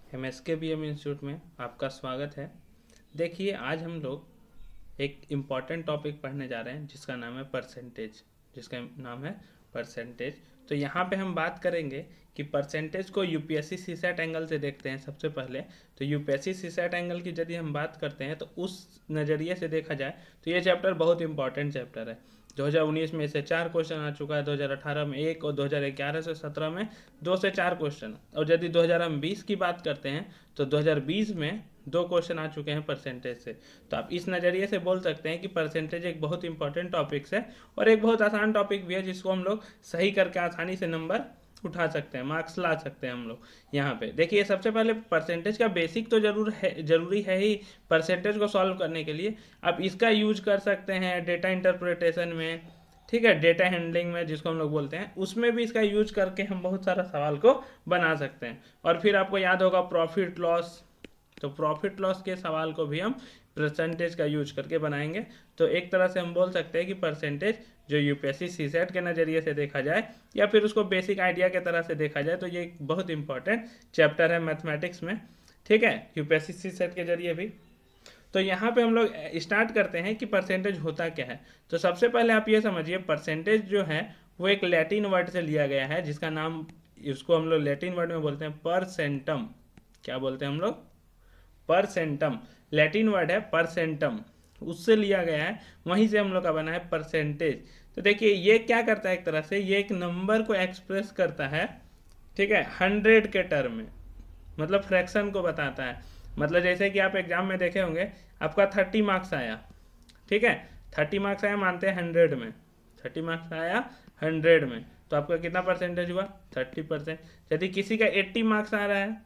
MSKBM institute में आपका स्वागत है। देखिए, आज हम लोग एक इम्पॉर्टेंट टॉपिक पढ़ने जा रहे हैं जिसका नाम है परसेंटेज। तो यहाँ पे हम बात करेंगे कि परसेंटेज को यूपीएससी सीसैट एंगल से देखते हैं। सबसे पहले तो यूपीएससी सीसैट एंगल की यदि हम बात करते हैं तो उस नज़रिए से देखा जाए तो ये चैप्टर बहुत इंपॉर्टेंट चैप्टर है। 2019 में से 4 क्वेश्चन आ चुका है, 2018 में 1 और 2011 से 17 में 2 से 4 क्वेश्चन। और यदि 2020 की बात करते हैं तो 2020 में 2 क्वेश्चन आ चुके हैं परसेंटेज से। तो आप इस नज़रिए से बोल सकते हैं कि परसेंटेज एक बहुत इंपॉर्टेंट टॉपिक्स है और एक बहुत आसान टॉपिक भी है जिसको हम लोग सही करके आसानी से नंबर उठा सकते हैं, मार्क्स ला सकते हैं हम लोग। यहाँ पे देखिए, सबसे पहले परसेंटेज का बेसिक तो जरूरी है ही परसेंटेज को सॉल्व करने के लिए। आप इसका यूज कर सकते हैं डेटा इंटरप्रिटेशन में, ठीक है, डेटा हैंडलिंग में जिसको हम लोग बोलते हैं, उसमें भी इसका यूज करके हम बहुत सारा सवाल को बना सकते हैं। और फिर आपको याद होगा प्रॉफिट लॉस, तो प्रॉफिट लॉस के सवाल को भी हम परसेंटेज का यूज करके बनाएंगे। तो एक तरह से हम बोल सकते हैं कि परसेंटेज जो यूपीएससी सीसैट के नज़रिए से देखा जाए या फिर उसको बेसिक आइडिया के तरह से देखा जाए तो ये एक बहुत इंपॉर्टेंट चैप्टर है मैथमेटिक्स में, ठीक है, यूपीएससी सीसैट के जरिए भी। तो यहाँ पे हम लोग स्टार्ट करते हैं कि परसेंटेज होता क्या है। तो सबसे पहले आप ये समझिए, परसेंटेज जो है वो एक लैटिन वर्ड से लिया गया है जिसका नाम, इसको हम लोग लैटिन वर्ड में बोलते हैं परसेंटम। क्या बोलते हैं हम लोग? परसेंटम। लैटिन वर्ड है परसेंटम, उससे लिया गया है, वहीं से हम लोग का बना है परसेंटेज। तो देखिए ये क्या करता है, एक तरह से ये एक नंबर को एक्सप्रेस करता है, ठीक है, 100 के टर्म में, मतलब फ्रैक्शन को बताता है। मतलब जैसे कि आप एग्जाम में देखे होंगे, आपका 30 मार्क्स आया, ठीक है, 30 मार्क्स आया, मानते हैं 100 में, 30 मार्क्स आया 100 में, तो आपका कितना परसेंटेज हुआ? 30%। यदि किसी का 80 मार्क्स आ रहा है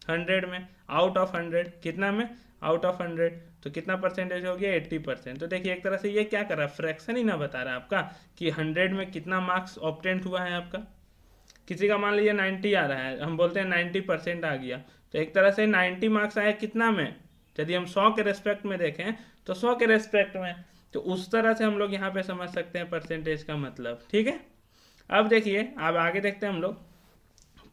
100 में, आउट ऑफ 100, कितना में? आउट ऑफ 100, तो कितना परसेंटेज हो गया? 80%। तो देखिए एक तरह से ये क्या कर रहा है, फ्रैक्शन ही ना बता रहा है आपका कि 100 में कितना मार्क्स ऑब्टेंट हुआ है आपका। किसी का मान लीजिए 90 आ रहा है, हम बोलते हैं 90% आ गया, तो एक तरह से 90 मार्क्स आया कितना में? यदि हम 100 के रेस्पेक्ट में देखें तो 100 के रेस्पेक्ट में, तो उस तरह से हम लोग यहाँ पे समझ सकते हैं परसेंटेज का मतलब, ठीक है। अब देखिए, अब आगे देखते हैं हम लोग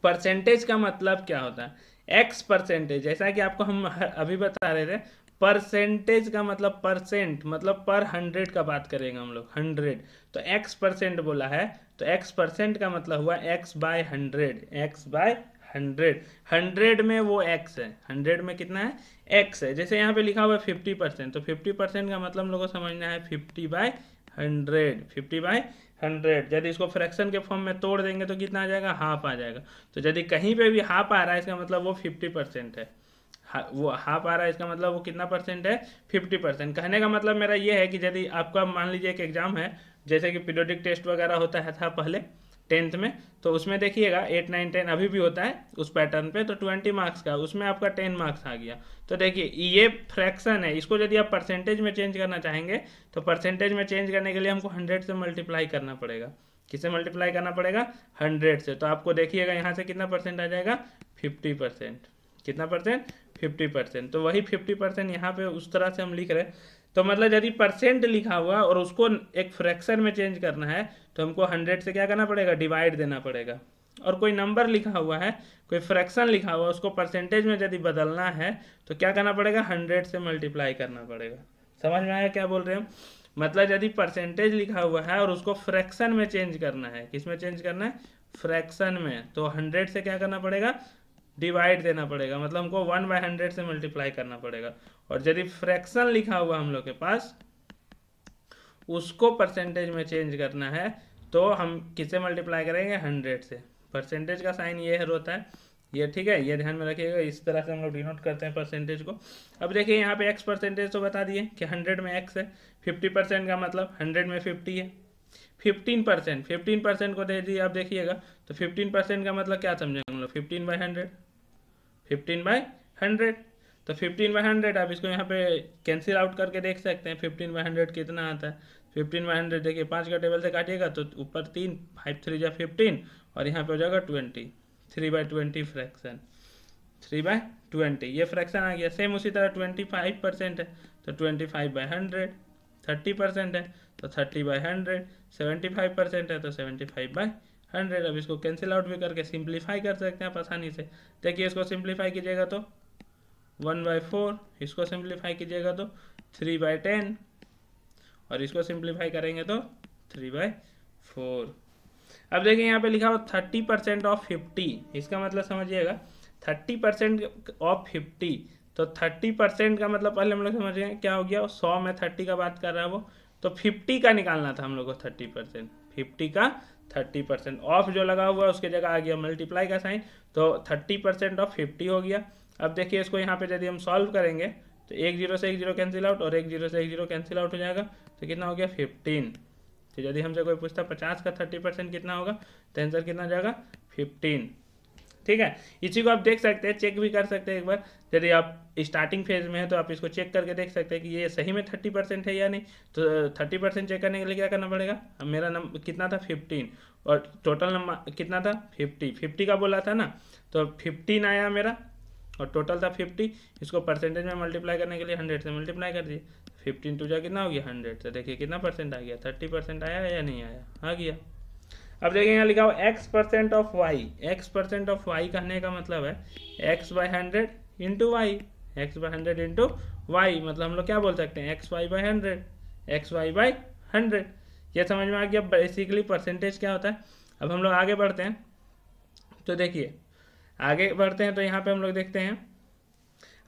परसेंटेज का मतलब क्या होता है। एक्स परसेंटेज, जैसा कि आपको हम अभी बता रहे थे, परसेंटेज का मतलब परसेंट, मतलब पर 100 का बात करेंगे हम लोग, 100। तो एक्स परसेंट बोला है, तो एक्स परसेंट का मतलब हुआ एक्स बाय 100, एक्स बाय 100। 100 में वो एक्स है, 100 में कितना है? एक्स है। जैसे यहाँ पे लिखा हुआ है 50%, तो 50% का मतलब हम लोग को समझना है 50/100, 50/100। यदि इसको फ्रैक्शन के फॉर्म में तोड़ देंगे तो कितना आ जाएगा? हाफ आ जाएगा। तो यदि कहीं पे भी हाफ आ रहा है इसका मतलब वो 50% है। वो हाफ आ रहा है इसका मतलब वो कितना परसेंट है? 50%। कहने का मतलब मेरा ये है कि यदि आपका मान लीजिए एक एग्जाम है, जैसे कि पीरियोडिक टेस्ट वगैरह होता है था पहले 10th में, तो उसमें देखिएगा 8, 9, 10 अभी भी होता है उस पैटर्न पे, तो 20 मार्क्स का, उसमें आपका 10 मार्क्स आ गया। तो देखिए ये फ्रैक्शन है, इसको यदि आप परसेंटेज में चेंज करना चाहेंगे तो परसेंटेज में चेंज करने के लिए हमको 100 से मल्टीप्लाई करना पड़ेगा। किससे मल्टीप्लाई करना पड़ेगा? 100 से। तो आपको देखिएगा यहाँ से कितना परसेंट आ जाएगा? 50%। कितना परसेंट? 50%। तो वही 50% यहाँ पे उस तरह से हम लिख रहे हैं। तो मतलब यदि परसेंट लिखा हुआ और उसको एक फ्रैक्शन में चेंज करना है तो हमको 100 से क्या करना पड़ेगा? डिवाइड देना पड़ेगा। और कोई नंबर लिखा हुआ है, कोई फ्रैक्शन लिखा हुआ है, उसको परसेंटेज में यदि बदलना है तो क्या करना पड़ेगा? 100 से मल्टीप्लाई करना पड़ेगा। समझ में आया क्या बोल रहे हैं? मतलब यदि परसेंटेज लिखा हुआ है और उसको फ्रैक्शन में चेंज करना है, किस में चेंज करना है? फ्रैक्शन में, तो 100 से क्या करना पड़ेगा? डिवाइड देना पड़ेगा, मतलब हमको 1/100 से मल्टीप्लाई करना पड़ेगा। और यदि फ्रैक्शन लिखा हुआ हम लोग के पास, उसको परसेंटेज में चेंज करना है तो हम किससे मल्टीप्लाई करेंगे? 100 से। परसेंटेज का साइन ये होता है, ये, ठीक है, ये ध्यान में रखिएगा। इस तरह से हम लोग डिनोट करते हैं परसेंटेज को। अब देखिए यहाँ पे एक्स परसेंटेज तो बता दिए कि 100 में एक्स है, 50% का मतलब 100 में 50 है। 15% को दे दिए, अब देखिएगा तो 15% का मतलब क्या समझेंगे हम लोग? 15/100, 15/100। तो 15/100 आप इसको यहाँ पे कैंसिल आउट करके देख सकते हैं 15/100 कितना आता है। 15/100 देखिए 5 का टेबल से काटिएगा तो ऊपर 3, 5 3 जा 15, और यहाँ पे हो जाएगा 20, 3/20 फ्रैक्शन, 3/20 ये फ्रैक्शन आ गया। सेम उसी तरह 25% है तो 25/100, 30% है तो 30/100, 75% है तो 75/100। 100। अब इसको कैंसिल आउट भी करके सिंप्लीफाई कर सकते हैं आप आसानी से। देखिए इसको सिंप्लीफाई कीजिएगा तो 1/4, इसको सिंप्लीफाई कीजिएगा तो 3/10, और इसको सिंप्लीफाई करेंगे तो 3/4। अब देखिए यहाँ पे लिखा हो 30% ऑफ 50, इसका मतलब समझिएगा 30% ऑफ 50, तो 30% का मतलब पहले हम लोग समझ गए क्या हो गया, 100 में 30 का बात कर रहा है वो, तो 50 का निकालना था हम लोग को 30%, 50 का 30% ऑफ जो लगा हुआ है उसके जगह आ गया मल्टीप्लाई का साइन, तो 30% ऑफ 50 हो गया। अब देखिए इसको यहाँ पे यदि हम सॉल्व करेंगे तो 1 0 से 1 0 कैंसिल आउट, और 1 0 से 1 0 कैंसिल आउट हो जाएगा, तो कितना हो गया 15। तो यदि हमसे कोई पूछता 50 का 30% कितना होगा, तो आंसर कितना हो जाएगा 15। ठीक है, इसी को आप देख सकते हैं, चेक भी कर सकते हैं एक बार, यदि आप स्टार्टिंग फेज में है तो आप इसको चेक करके देख सकते हैं कि ये सही में 30% है या नहीं। तो 30% चेक करने के लिए क्या करना पड़ेगा, अब मेरा नंबर कितना था 15, और टोटल नंबर कितना था 50 का बोला था ना, तो 15 आया मेरा और टोटल था 50। इसको परसेंटेज में मल्टीप्लाई करने के लिए 100 से मल्टीप्लाई कर दिए, 15 टू जा कितना हो गया 100, तो देखिए कितना परसेंट आ गया, 30% आया है या नहीं आया, आ गया। अब देखिए यहाँ लिखा हो x% of y, x% of y कहने का मतलब है x/100 into Y, x/100 into Y, मतलब हम लोग क्या बोल सकते हैं xy/100, xy/100। ये समझ में आ गया बेसिकली परसेंटेज क्या होता है। अब हम लोग आगे बढ़ते हैं, तो देखिए आगे बढ़ते हैं तो यहाँ पे हम लोग देखते हैं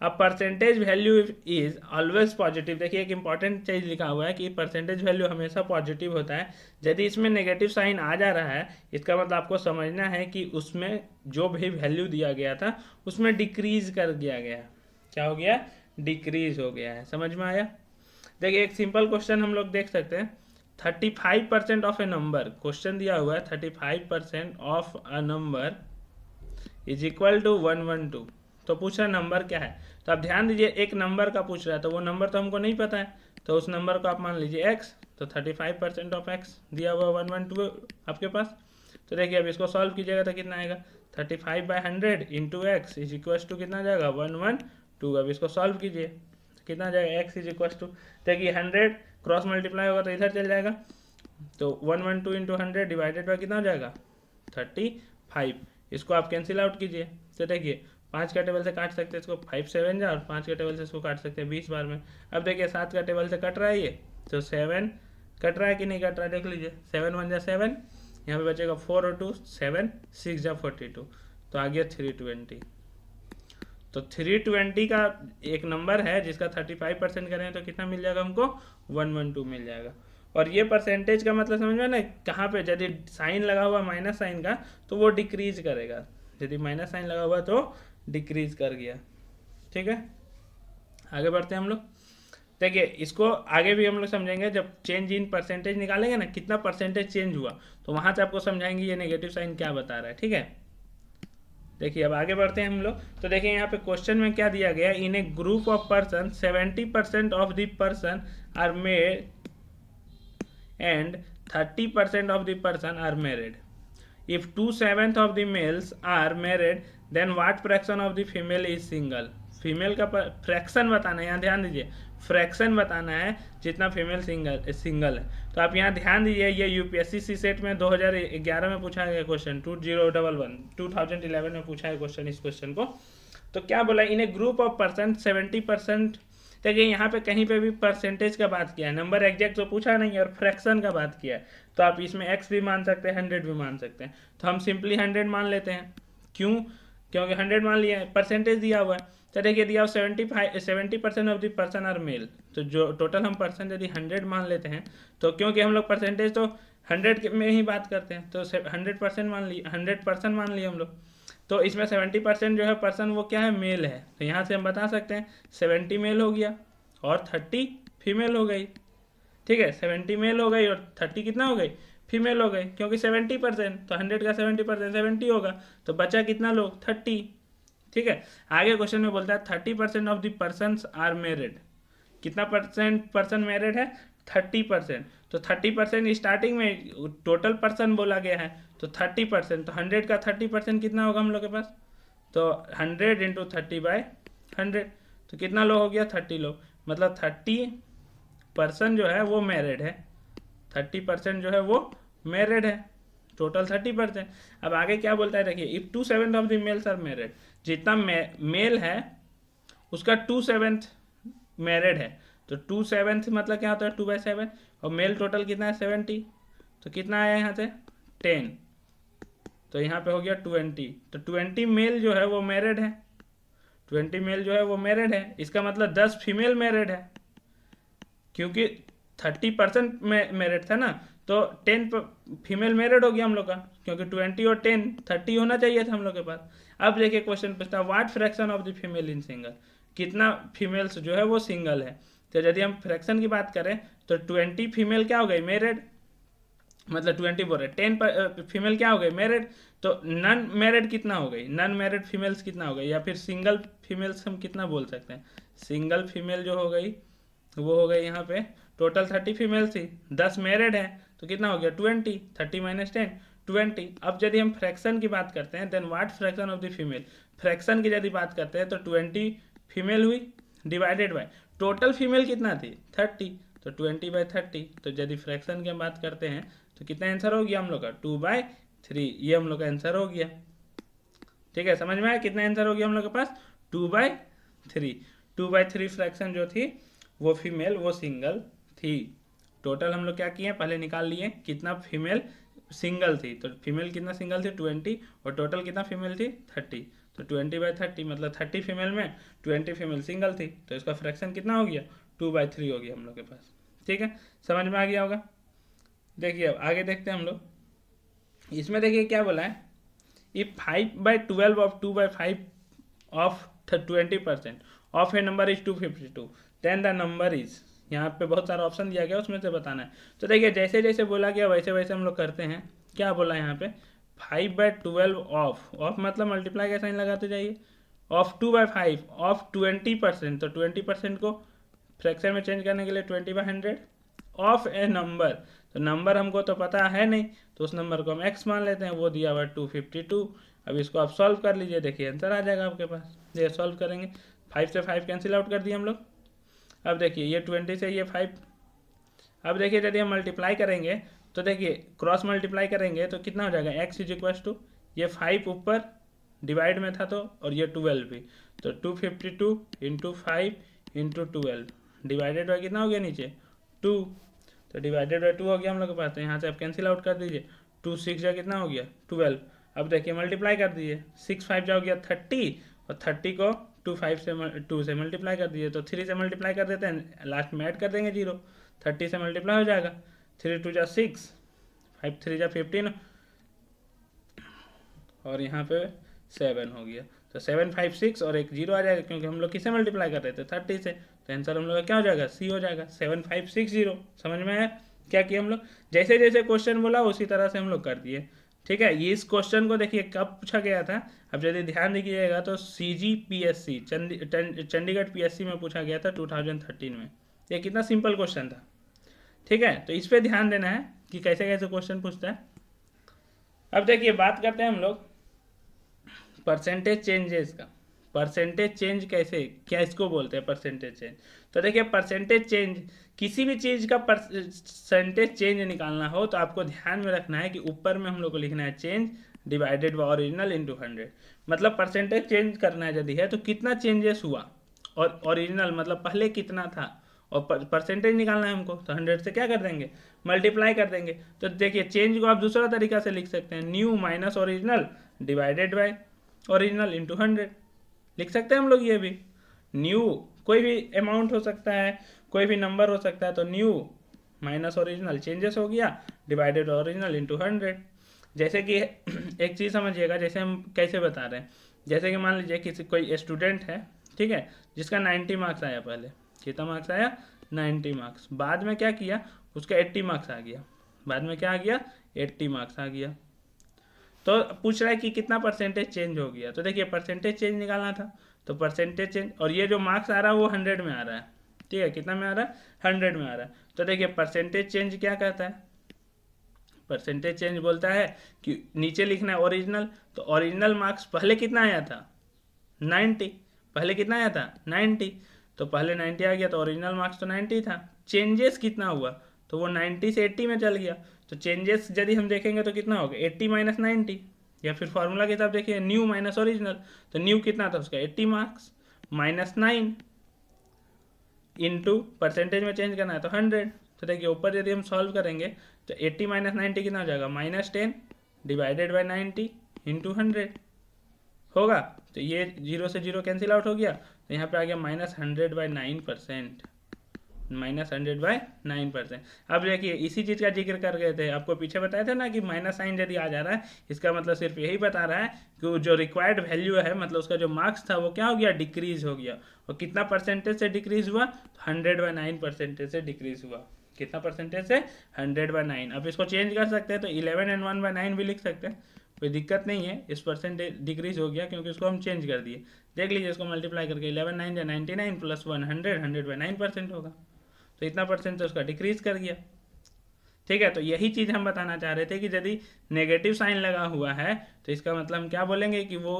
अब percentage value is always positive. देखिए एक इंपॉर्टेंट चीज लिखा हुआ है कि परसेंटेज वैल्यू हमेशा पॉजिटिव होता है। यदि इसमें नेगेटिव साइन आ जा रहा है, इसका मतलब आपको समझना है कि उसमें जो भी वैल्यू दिया गया था उसमें डिक्रीज कर दिया गया। क्या हो गया, डिक्रीज हो गया है। समझ में आया। देखिए एक सिंपल क्वेश्चन हम लोग देख सकते हैं, 35% ऑफ ए नंबर, क्वेश्चन दिया हुआ है 35% of a number is equal to 112। तो पूछ रहा है नंबर क्या है, तो आप ध्यान दीजिए एक नंबर का पूछ रहा है, तो वो नंबर तो हमको नहीं पता है, तो उस नंबर को आप मान लीजिए x, तो 35% ऑफ x दिया हुआ 112 आपके पास। तो देखिए अब इसको सॉल्व कीजिएगा तो कितना आएगा, 35/100 into x is equal to कितना जाएगा 112। अब इसको सॉल्व कीजिए तो कितना जाएगा, x इज इक्वल टू, देखिए 100 क्रॉस मल्टीप्लाई होगा तो इधर चल जाएगा, तो 112 इंटू 100 डिवाइडेड बाई कितना हो जाएगा 35। इसको आप कैंसिल आउट कीजिए, तो देखिए 5 का टेबल से काट सकते हैं इसको, 5 7 जा, और 5 का टेबल से इसको काट सकते हैं 20 बार में। अब देखिए 7 का टेबल से कट रहा है ये, तो 7 कट रहा है कि नहीं कट रहा है, देख लीजिए 7 1 जा 7, यहाँ पे बचेगा 4 और 2 7, 6 जा 42, तो आ गया 320। तो 320 का एक नंबर है जिसका 35% करें तो कितना मिल जाएगा हमको, 112 मिल जाएगा। और ये परसेंटेज का मतलब समझ में ना, कहाँ पे यदि साइन लगा हुआ माइनस साइन का तो वो डिक्रीज करेगा, यदि माइनस साइन लगा हुआ तो डिक्रीज कर गया। ठीक है, आगे बढ़ते हैं हम लोग। देखिए इसको आगे भी हम लोग समझेंगे, जब चेंज इन परसेंटेज निकालेंगे ना, कितना परसेंटेज चेंज हुआ, तो वहां से आपको समझाएंगे ये नेगेटिव साइन क्या बता रहा है। ठीक है, देखिए अब आगे बढ़ते हैं हम लोग। तो देखिए यहाँ पे क्वेश्चन में क्या दिया गया, in a group of person 70% of the person are made and 30% of the person are married. If 2/7 of the males are married, then what fraction of the female is single? Female का fraction बताना है, यहाँ ध्यान दीजिए, fraction बताना है जितना female single है। तो आप यहाँ ध्यान दीजिए, ये यूपीएससी सी सेट में 2011 में पूछा गया क्वेश्चन, 2011 में पूछा है क्वेश्चन इस क्वेश्चन को। तो क्या बोला, इन ए ग्रुप ऑफ पर्सन 70%, देखिए यहाँ पे कहीं पे भी परसेंटेज का बात किया है, नंबर एग्जैक्ट तो पूछा नहीं है, और फ्रैक्शन का बात किया है, तो आप इसमें x भी मान सकते हैं 100 भी मान सकते हैं। तो हम सिंपली 100 मान लेते हैं, क्यों, क्योंकि 100 मान लिया है, परसेंटेज दिया हुआ है। तो देखिए दिया 70% of the person are male, तो जो टोटल हम पर्सन यदि 100 मान लेते हैं, तो क्योंकि हम लोग परसेंटेज तो 100 में ही बात करते हैं, तो 100% मान लिए, 100% मान लिए हम लोग। तो इसमें 70% जो है पर्सन वो क्या है, मेल है, तो यहाँ से हम बता सकते हैं 70 मेल हो गया और 30 फीमेल हो गई। ठीक है, 70 मेल हो गई और 30 कितना हो गई, फीमेल हो गई, क्योंकि 70%, तो 100 का 70% 70 होगा, तो बचा कितना लोग 30। ठीक है, आगे क्वेश्चन में बोलता है 30% of the persons are married, कितना परसेंट पर्सन मैरिड है, 30%। तो 30% स्टार्टिंग में टोटल पर्सन बोला गया है, तो 30%, तो 100 का 30% कितना होगा हम लोग के पास, तो 100 इंटू 30/100, तो कितना लोग हो गया 30 लोग, मतलब 30% जो है वो मैरिड है, 30% जो है वो मैरिड है। टोटल 30%। अब आगे क्या बोलता है देखिए, if 2/7 of the males are married, जितना मेल है उसका 2/7 मैरिड है, तो 2/7 मतलब क्या होता है 2/7, और मेल टोटल कितना है 70, तो कितना आया यहाँ से 10, तो यहाँ पे हो गया 20, तो 20 मेल जो है वो मैरिड है, 20 मेल जो है वो मैरिड है, इसका मतलब 10 फीमेल मैरिड है, क्योंकि 30% में मैरिड था ना, तो 10 फीमेल मैरिड हो गया हम लोग का, क्योंकि 20 और 10 30 होना चाहिए था हम लोग के पास। अब देखिए क्वेश्चन पूछता है what fraction of the female in single, कितना फीमेल्स जो है वो सिंगल है। तो यदि हम फ्रैक्शन की बात करें तो 20 फीमेल क्या हो गई मैरिड, मतलब 20 बोल रहे 10 फीमेल क्या हो गई मैरिड, तो नन मैरिड कितना हो गई, नन मैरिड फीमेल्स कितना हो गई, या फिर सिंगल फीमेल्स हम कितना बोल सकते हैं, सिंगल फीमेल जो हो गई वो हो गई यहाँ पे टोटल 30 फीमेल थी, 10 मैरिड है तो कितना हो गया 20, 30 माइनस 10 20। अब यदि हम फ्रैक्शन की बात करते हैं then what fraction of the female, fraction की यदि बात करते हैं तो 20 फीमेल हुई डिवाइडेड बाय टोटल फीमेल कितना थी 30, तो 20/30। तो यदि फ्रैक्शन की हम बात करते हैं तो कितना आंसर हो गया हम लोग का 2/3, ये हम लोग का आंसर हो गया। ठीक है, समझ में आया कितना आंसर हो गया हम लोग के पास 2/3, 2/3 फ्रैक्शन जो थी वो फीमेल वो सिंगल थी। टोटल हम लोग क्या किए पहले निकाल लिए कितना फीमेल सिंगल थी, तो फीमेल कितना सिंगल थी 20, और टोटल कितना फीमेल थी 30, तो 20/30 मतलब 30 फीमेल में 20 फीमेल सिंगल थी, तो इसका फ्रैक्शन कितना हो गया 2/3 हो गया हम लोग के पास। ठीक है, समझ में आ गया होगा। देखिए अब आगे देखते हैं हम लोग, इसमें देखिए क्या बोला है, if 5/12 of 2/5 of 20% of a number is 252 then the number is, यहाँ पे बहुत सारा ऑप्शन दिया गया उसमें से बताना है। तो देखिए जैसे जैसे बोला गया वैसे वैसे हम लोग करते हैं। क्या बोला यहाँ पे 5/12 ऑफ मतलब मल्टीप्लाई का साइन लगाते जाइए, ऑफ 2/5 ऑफ 20%, तो 20% को फ्रैक्शन में चेंज करने के लिए 20/100 ऑफ ए नंबर, तो नंबर हमको तो पता है नहीं तो उस नंबर को हम x मान लेते हैं, वो दिया हुआ 252। अब इसको आप सॉल्व कर लीजिए, देखिए आंसर आ जाएगा आपके पास। ये सॉल्व करेंगे 5 से 5 कैंसिल आउट कर दिए हम लोग। अब देखिए ये 20 से ये 5, अब देखिए यदि हम मल्टीप्लाई करेंगे तो देखिए क्रॉस मल्टीप्लाई करेंगे तो कितना हो जाएगा x इज इक्वल टू ये 5 ऊपर डिवाइड में था तो, और ये 12 भी, तो 252 इंटू 5 इंटू 12 डिवाइडेड बाई कितना हो गया नीचे 2, तो डिवाइडेड बाई 2 हो गया हम लोग के पास। तो यहाँ से आप कैंसिल आउट कर दीजिए, 2 6 जा कितना हो गया 12। अब देखिए मल्टीप्लाई कर दीजिए, 6 5 जा हो गया 30, और 30 को 2 से मल्टीप्लाई कर दीजिए, तो 3 से मल्टीप्लाई कर देते हैं, लास्ट में ऐड कर देंगे 0, 30 से मल्टीप्लाई हो जाएगा, 3 2 जा 6, 5 3 जा 15, और यहाँ पे 7 हो गया, तो 7 5 6 और एक 0 आ जाएगा, क्योंकि हम लोग किससे मल्टीप्लाई कर रहे थे 30 से, तो आंसर हम लोग का क्या हो जाएगा सी हो जाएगा 7560। समझ में आया क्या किया हम लोग, जैसे जैसे क्वेश्चन बोला उसी तरह से हम लोग कर दिए। ठीक है, ये इस क्वेश्चन को देखिए कब पूछा गया था, अब यदि ध्यान दीजिएगा तो CGPSC चंडीगढ़ PSC में पूछा गया था 2013 में। ये कितना सिंपल क्वेश्चन था। ठीक है, तो इस पर ध्यान देना है कि कैसे कैसे क्वेश्चन पूछता है। अब देखिए बात करते हैं हम लोग परसेंटेज चेंजेस का। परसेंटेज चेंज कैसे, क्या इसको बोलते हैं परसेंटेज चेंज। तो देखिए परसेंटेज चेंज, किसी भी चीज़ का परसेंटेज चेंज निकालना हो तो आपको ध्यान में रखना है कि ऊपर में हम लोग को लिखना है change divided by original into 100। मतलब परसेंटेज चेंज करना है यदि है तो कितना चेंजेस हुआ, और ओरिजिनल मतलब पहले कितना था, और परसेंटेज निकालना है हमको, तो 100 से क्या कर देंगे मल्टीप्लाई कर देंगे। तो देखिए चेंज को आप दूसरा तरीका से लिख सकते हैं, new minus original divided by original into 100 लिख सकते हैं हम लोग। ये भी न्यू कोई भी अमाउंट हो सकता है, कोई भी नंबर हो सकता है, तो न्यू माइनस ओरिजिनल चेंजेस हो गया डिवाइडेड ओरिजिनल इंटू 100। जैसे कि एक चीज़ समझिएगा, जैसे हम कैसे बता रहे हैं, जैसे कि मान लीजिए किसी कोई स्टूडेंट है, ठीक है, जिसका 90 मार्क्स आया, पहले कितना मार्क्स आया 90 मार्क्स, बाद में क्या किया उसका 80 मार्क्स आ गया, बाद में क्या आ गया 80 मार्क्स आ गया। तो पूछ रहा है कि कितना परसेंटेज चेंज हो गया। तो देखिए परसेंटेज चेंज निकालना था, तो परसेंटेज चेंज, और ये जो मार्क्स आ रहा है वो 100 में आ रहा है। ठीक है, कितना में आ रहा है 100 में आ रहा है। तो देखिए परसेंटेज चेंज क्या कहता है, परसेंटेज चेंज बोलता है कि नीचे लिखना है ओरिजिनल, तो ओरिजिनल मार्क्स पहले कितना आया था 90, पहले कितना आया था 90, तो पहले 90 आ गया तो ओरिजिनल मार्क्स तो 90 था, चेंजेस कितना हुआ तो वो 90 से 80 में चल गया, तो चेंजेस यदि हम देखेंगे तो कितना होगा 80 माइनस 90, या फिर फॉर्मूला के हिसाब देखिए न्यू माइनस ओरिजिनल, तो न्यू कितना था उसका 80 मार्क्स माइनस 9 इंटू परसेंटेज में चेंज करना है तो 100। तो देखिए ऊपर यदि हम सॉल्व करेंगे तो 80 माइनस 90 कितना हो जाएगा -10 डिवाइडेड बाई 90 इंटू 100 होगा। तो ये 0 से 0 कैंसिल आउट हो गया, तो यहाँ पे आ गया -100/9%, -100/9%। अब देखिए इसी चीज़ का जिक्र कर गए थे, आपको पीछे बताया था ना कि माइनस साइन यदि आ जा रहा है इसका मतलब सिर्फ यही बता रहा है कि जो रिक्वायर्ड वैल्यू है मतलब उसका जो मार्क्स था वो क्या हो गया, डिक्रीज हो गया। और कितना परसेंटेज से डिक्रीज हुआ, 100/9% से डिक्रीज हुआ। कितना परसेंटेज से, 100/9। अब इसको चेंज कर सकते हैं तो 11 and 1/9 भी लिख सकते हैं, कोई दिक्कत नहीं है। इस परसेंटेज डिक्रीज हो गया क्योंकि उसको हम चेंज कर दिए। देख लीजिए इसको मल्टीप्लाई करके 11 9 या 99 प्लस 100 100/9% होगा, तो इतना परसेंट तो उसका डिक्रीज कर गया। ठीक है, तो यही चीज़ हम बताना चाह रहे थे कि यदि नेगेटिव साइन लगा हुआ है तो इसका मतलब हम क्या बोलेंगे कि वो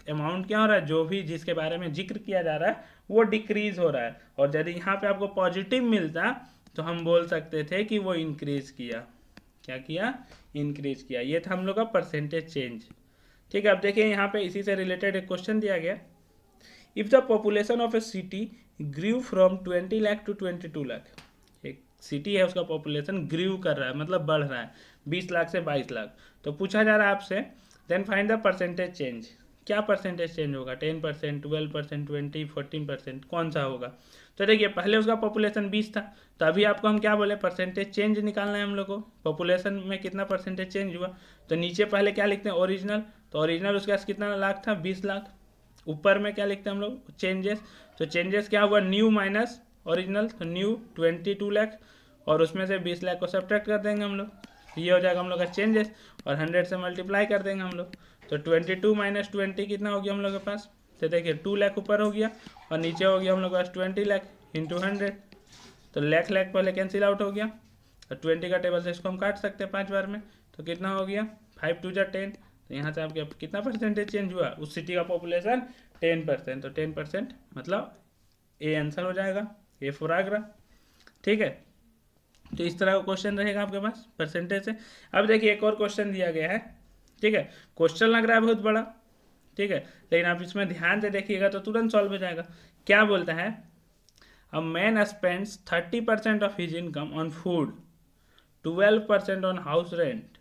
अमाउंट क्या हो रहा है, जो भी जिसके बारे में जिक्र किया जा रहा है वो डिक्रीज हो रहा है। और यदि यहाँ पे आपको पॉजिटिव मिलता तो हम बोल सकते थे कि वो इंक्रीज किया। क्या किया, इंक्रीज किया। ये था हम लोग का परसेंटेज चेंज। ठीक है, अब देखिए यहाँ पे इसी से रिलेटेड एक क्वेश्चन दिया गया, if the population of a city grew from 20 lakh to 22 lakh. एक सिटी है उसका पॉपुलेशन ग्रीव कर रहा है मतलब बढ़ रहा है 20 लाख से 22 लाख। तो पूछा जा रहा है आपसे then find the percentage change. क्या परसेंटेज चेंज होगा, 10%, 12%, 20, 14%, कौन सा होगा। तो देखिए पहले उसका पॉपुलेशन 20 था, तो अभी आपको हम क्या बोले, परसेंटेज चेंज निकालना है हम लोग को। पॉपुलेशन में कितना परसेंटेज चेंज हुआ, तो नीचे पहले क्या लिखते हैं, ओरिजिनल। तो ओरिजिनल उसके पास कितना लाख था, 20 लाख। ऊपर में क्या लिखते हैं हम लोग, चेंजेस। तो चेंजेस क्या हुआ, न्यू माइनस ओरिजिनल, तो न्यू 22 लाख, और उसमें से 20 लाख को सब्ट्रैक्ट कर देंगे हम लोग, ये हो जाएगा हम लोग का चेंजेस। और 100 से मल्टीप्लाई कर देंगे हम लोग, तो 22 माइनस 20 कितना हो गया हम लोग के पास, तो देखिए 2 लाख ऊपर हो गया और नीचे हो गया हम लोग के पास 20 लाख इंटू 100। तो लाख लाख पहले कैंसिल आउट हो गया, तो 20 का टेबल से इसको हम काट सकते हैं 5 बार में, तो कितना हो गया 5 2 10। तो यहाँ से आपके कितना परसेंटेज चेंज हुआ, उस सिटी का पॉपुलेशन 10%। तो 10% मतलब ए आंसर हो जाएगा, ए फॉर आगरा। ठीक है, तो इस तरह का क्वेश्चन रहेगा आपके पास परसेंटेज से। अब देखिए एक और क्वेश्चन दिया गया है। ठीक है, क्वेश्चन लग रहा है बहुत बड़ा, ठीक है, लेकिन आप इसमें ध्यान से देखिएगा तो तुरंत सॉल्व हो जाएगा। क्या बोलता है, a man spends 30% of his income on food, 12% on house rent,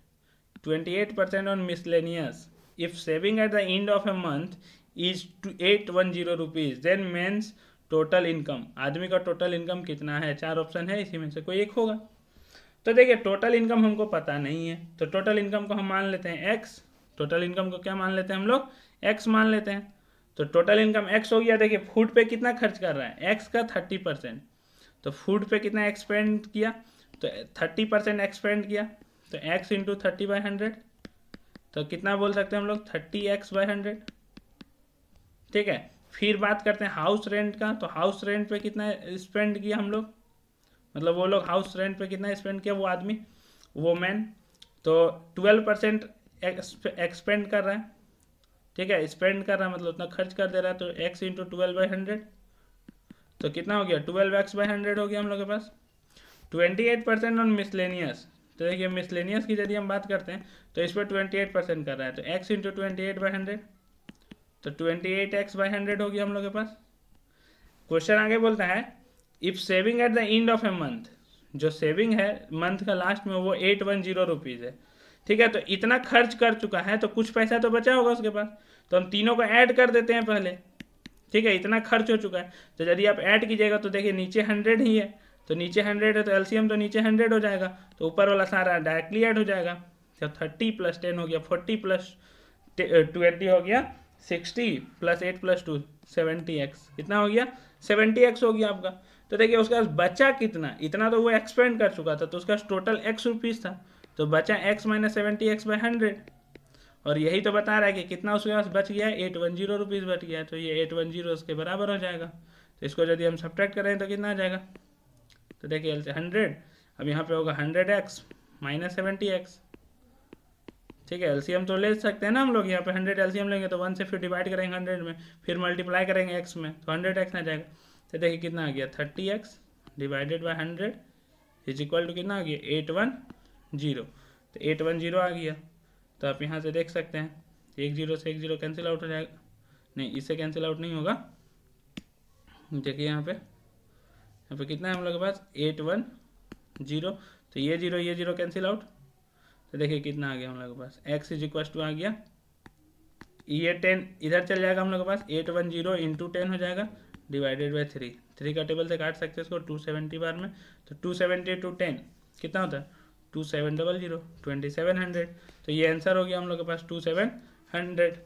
28% on miscellaneous. If saving at the end of a month is 810 rupees, then man's total income. आदमी का टोटल इनकम कितना है, 4 ऑप्शन है, इसी में से कोई एक होगा। तो देखिए टोटल इनकम हमको पता नहीं है, तो टोटल इनकम को हम मान लेते हैं एक्स। टोटल इनकम को क्या मान लेते हैं हम लोग, एक्स मान लेते हैं। तो टोटल इनकम एक्स हो गया। देखिए फूड पे कितना खर्च कर रहा है, एक्स का 30%, तो फूड पे कितना एक्सपेंड किया, तो 30% एक्सपेंड किया, तो एक्स इंटू 30/100, तो कितना बोल सकते हैं हम लोग 30x/100। ठीक है, फिर बात करते हैं हाउस रेंट का, तो हाउस रेंट पे कितना स्पेंड किया हम लोग, मतलब वो लोग हाउस रेंट पे कितना स्पेंड किया, वो आदमी, वो मैन, तो 12% एक्सपेंड कर रहा है। ठीक है, स्पेंड कर रहा है मतलब उतना खर्च कर दे रहा है, तो x इंटू 12/100, तो कितना हो गया 12x/100 हो गया हम लोग के पास। 28% ऑन मिसलेनियस, तो देखिए मिसलेनियस की यदि हम बात करते हैं तो इस पर 28% कर रहा है, तो x इंटू 28/100, तो 28x/100 हो गया हम लोग के पास। क्वेश्चन आगे बोलता है, if saving at the end of a month, जो सेविंग है मंथ का लास्ट में वो 810 रुपीज़ है। ठीक है, तो इतना खर्च कर चुका है तो कुछ पैसा तो बचा होगा उसके पास, तो हम तीनों को ऐड कर देते हैं पहले। ठीक है, इतना खर्च हो चुका है, तो यदि आप ऐड कीजिएगा तो देखिए नीचे 100 ही है, तो नीचे 100 है तो एलसीएम तो नीचे 100 हो जाएगा, तो ऊपर वाला सारा डायरेक्टली ऐड हो जाएगा। तो 30 + 10 हो गया 40 + 20 हो गया 60 + 8 + 2 70x, कितना हो गया 70x हो गया आपका। तो देखिए उसका बचा कितना, इतना तो वो एक्सपेंड कर चुका था, तो उसका टोटल x रुपीज़ था, तो बचा x - 70x/100, और यही तो बता रहा है कि कितना उसके पास बच गया है, 810 रुपीज़ बच गया है, तो ये 810 उसके बराबर हो जाएगा। तो इसको यदि हम सब्ट्रैक्ट करें तो कितना आ जाएगा, तो देखिए 100, अब यहाँ पे होगा 100x - 70x। ठीक है, एलसीएम तो ले सकते हैं ना हम लोग, यहाँ पे 100 एलसीएम लेंगे तो 1 से फिर डिवाइड करेंगे 100 में, फिर मल्टीप्लाई करेंगे x में, तो 100x आ जाएगा। तो देखिए कितना आ गया 30x divided by 100 is equal to कितना आ गया 0, तो 810 आ गया। तो आप यहाँ से देख सकते हैं 10 से 10 कैंसिल आउट हो जाएगा, नहीं इससे कैंसिल आउट नहीं होगा। देखिए यहाँ पे कितना है हम लोग के पास 810, तो ये जीरो कैंसिल आउट, तो देखिए कितना आ गया हम लोग के पास x इज इक्वल टू आ गया, ये 10 इधर चल जाएगा हम लोग के पास 810 इंटू 10 हो जाएगा डिवाइडेड बाई 3 का टेबल से काट सकते हैं इसको 270 बार में, तो 270 टू 10 कितना होता है 2700 2700, तो ये आंसर हो गया हम लोग के पास 2700।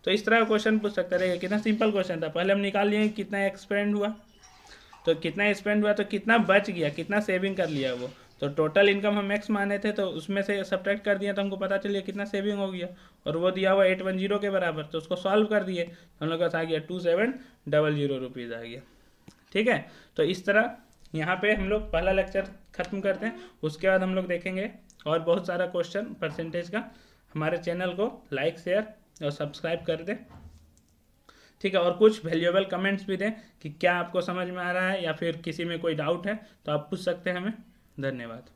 तो इस तरह का क्वेश्चन पूछ सकते रहिए, कितना सिंपल क्वेश्चन था। पहले हम निकाल लिए कितना एक्सपेंड हुआ, तो कितना स्पेंड हुआ, तो कितना बच गया, कितना सेविंग कर लिया वो, तो टोटल इनकम हम एक्स माने थे तो उसमें से सब्ट्रैक्ट कर दिया तो हमको पता चलिए कितना सेविंग हो गया, और वो दिया हुआ 810 के बराबर, तो उसको सॉल्व कर दिए हम लोग का आ गया 2700 रुपीज़ आ गया। ठीक है, तो इस तरह यहाँ पे हम लोग पहला लेक्चर ख़त्म करते हैं, उसके बाद हम लोग देखेंगे और बहुत सारा क्वेश्चन परसेंटेज का। हमारे चैनल को लाइक शेयर और सब्सक्राइब कर दें। ठीक है, और कुछ वैल्यूएबल कमेंट्स भी दें कि क्या आपको समझ में आ रहा है या फिर किसी में कोई डाउट है तो आप पूछ सकते हैं हमें। धन्यवाद।